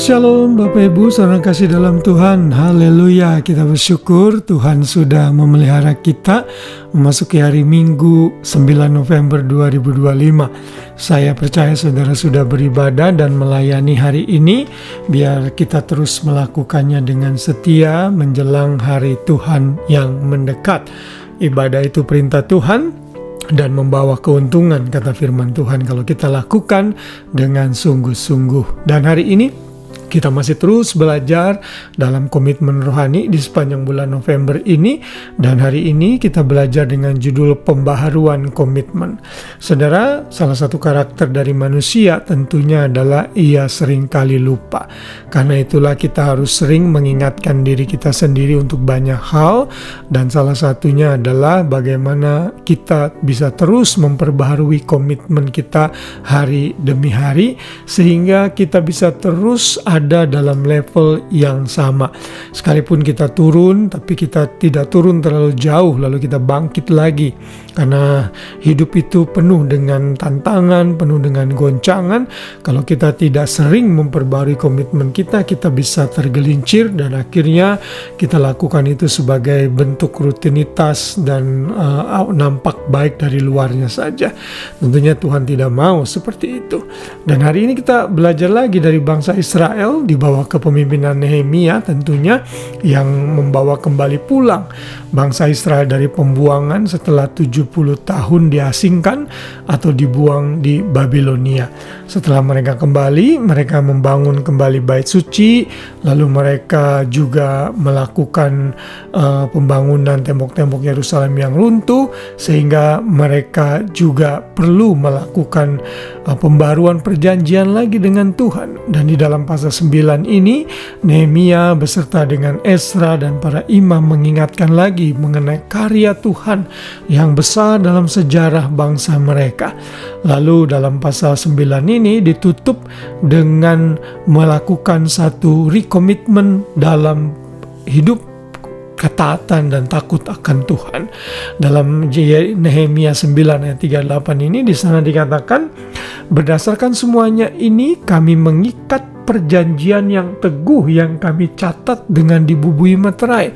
Shalom Bapak Ibu, saudara kasih dalam Tuhan. Haleluya, kita bersyukur Tuhan sudah memelihara kita memasuki hari Minggu 9 November 2025. Saya percaya saudara sudah beribadah dan melayani hari ini. Biar kita terus melakukannya dengan setia menjelang hari Tuhan yang mendekat. Ibadah itu perintah Tuhan dan membawa keuntungan, kata firman Tuhan, kalau kita lakukan dengan sungguh-sungguh. Dan hari ini kita masih terus belajar dalam komitmen rohani di sepanjang bulan November ini. Dan hari ini kita belajar dengan judul pembaharuan komitmen. Saudara, salah satu karakter dari manusia tentunya adalah ia seringkali lupa. Karena itulah kita harus sering mengingatkan diri kita sendiri untuk banyak hal. Dan salah satunya adalah bagaimana kita bisa terus memperbaharui komitmen kita hari demi hari, sehingga kita bisa terus ada dalam level yang sama. Sekalipun kita turun, tapi kita tidak turun terlalu jauh lalu kita bangkit lagi. Karena hidup itu penuh dengan tantangan, penuh dengan goncangan. Kalau kita tidak sering memperbarui komitmen kita bisa tergelincir dan akhirnya kita lakukan itu sebagai bentuk rutinitas dan nampak baik dari luarnya saja. Tentunya Tuhan tidak mau seperti itu. Dan hari ini kita belajar lagi dari bangsa Israel di bawah kepemimpinan Nehemia, tentunya, yang membawa kembali pulang bangsa Israel dari pembuangan setelah 70 tahun diasingkan atau dibuang di Babilonia. Setelah mereka kembali, mereka membangun kembali bait suci, lalu mereka juga melakukan pembangunan tembok-tembok Yerusalem yang runtuh, sehingga mereka juga perlu melakukan pembaruan perjanjian lagi dengan Tuhan. Dan di dalam pasal 9 ini, Nehemia beserta dengan Ezra dan para imam mengingatkan lagi mengenai karya Tuhan yang besar dalam sejarah bangsa mereka. Lalu dalam pasal 9 ini ditutup dengan melakukan satu recommitment dalam hidup ketaatan dan takut akan Tuhan. Dalam Nehemia 9 ayat 38 ini, di sana dikatakan, berdasarkan semuanya ini kami mengikat perjanjian yang teguh yang kami catat dengan dibubui meterai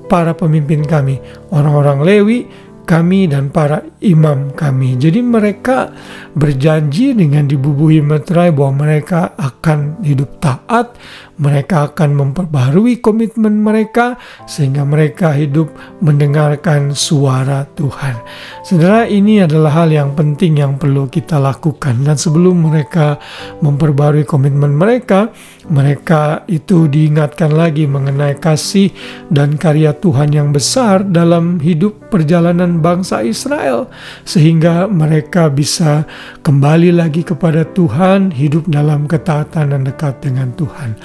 para pemimpin kami, orang-orang Lewi, kami dan para imam kami. Jadi mereka berjanji dengan dibubui meterai bahwa mereka akan hidup taat, mereka akan memperbaharui komitmen mereka, sehingga mereka hidup mendengarkan suara Tuhan. Saudara, ini adalah hal yang penting yang perlu kita lakukan. Dan sebelum mereka memperbaharui komitmen mereka, mereka itu diingatkan lagi mengenai kasih dan karya Tuhan yang besar dalam hidup perjalanan bangsa Israel, sehingga mereka bisa kembali lagi kepada Tuhan, hidup dalam ketaatan dan dekat dengan Tuhan.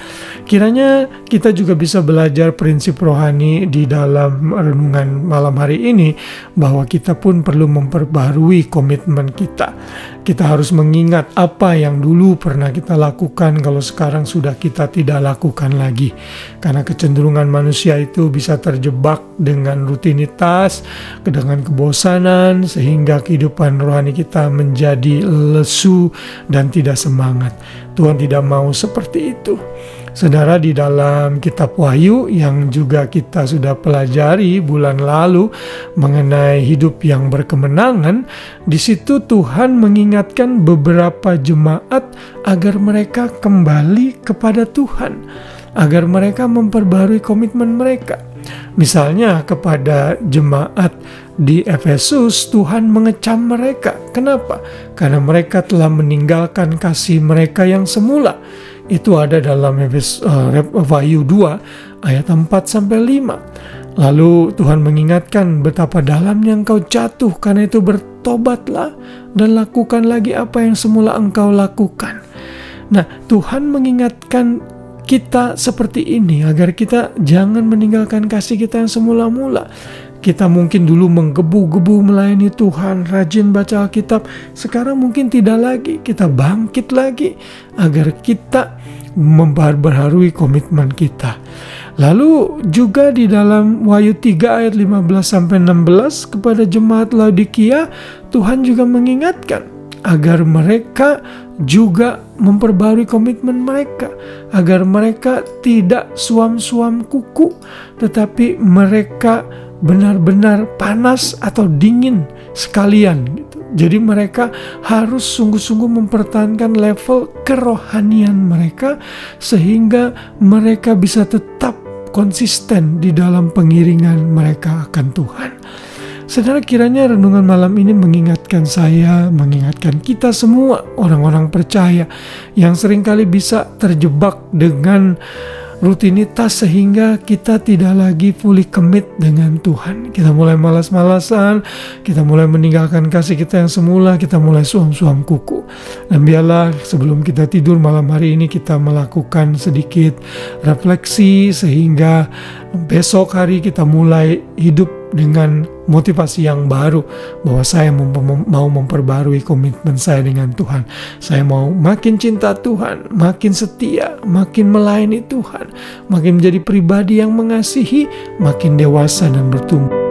Kiranya kita juga bisa belajar prinsip rohani di dalam renungan malam hari ini, bahwa kita pun perlu memperbaharui komitmen kita. Kita harus mengingat apa yang dulu pernah kita lakukan, kalau sekarang sudah kita tidak lakukan lagi. Karena kecenderungan manusia itu bisa terjebak dengan rutinitas, dengan kebosanan, sehingga kehidupan rohani kita menjadi lesu dan tidak semangat. Tuhan tidak mau seperti itu. Saudara, di dalam kitab Wahyu yang juga kita sudah pelajari bulan lalu mengenai hidup yang berkemenangan, di situ Tuhan mengingatkan beberapa jemaat agar mereka kembali kepada Tuhan, agar mereka memperbarui komitmen mereka. Misalnya kepada jemaat di Efesus, Tuhan mengecam mereka. Kenapa? Karena mereka telah meninggalkan kasih mereka yang semula. Itu ada dalam Wahyu 2 ayat 4-5. Lalu Tuhan mengingatkan betapa dalamnya engkau jatuh, karena itu bertobatlah dan lakukan lagi apa yang semula engkau lakukan. Nah, Tuhan mengingatkan kita seperti ini agar kita jangan meninggalkan kasih kita yang semula-mula. Kita mungkin dulu menggebu-gebu melayani Tuhan, rajin baca Alkitab. Sekarang mungkin tidak lagi. Kita bangkit lagi agar kita memperbaharui komitmen kita. Lalu juga di dalam Wahyu 3 ayat 15-16 kepada jemaat Laodikia, Tuhan juga mengingatkan agar mereka juga memperbarui komitmen mereka, agar mereka tidak suam-suam kuku, tetapi mereka benar-benar panas atau dingin sekalian gitu. Jadi mereka harus sungguh-sungguh mempertahankan level kerohanian mereka sehingga mereka bisa tetap konsisten di dalam pengiringan mereka akan Tuhan. Saudara, kiranya renungan malam ini mengingatkan saya, mengingatkan kita semua orang-orang percaya yang seringkali bisa terjebak dengan rutinitas sehingga kita tidak lagi fully commit dengan Tuhan. Kita mulai malas-malasan, kita mulai meninggalkan kasih kita yang semula, kita mulai suam-suam kuku. Dan biarlah sebelum kita tidur malam hari ini kita melakukan sedikit refleksi sehingga besok hari kita mulai hidup dengan motivasi yang baru bahwa saya mau memperbarui komitmen saya dengan Tuhan. Saya mau makin cinta Tuhan, makin setia, makin melayani Tuhan, makin menjadi pribadi yang mengasihi, makin dewasa dan bertumbuh.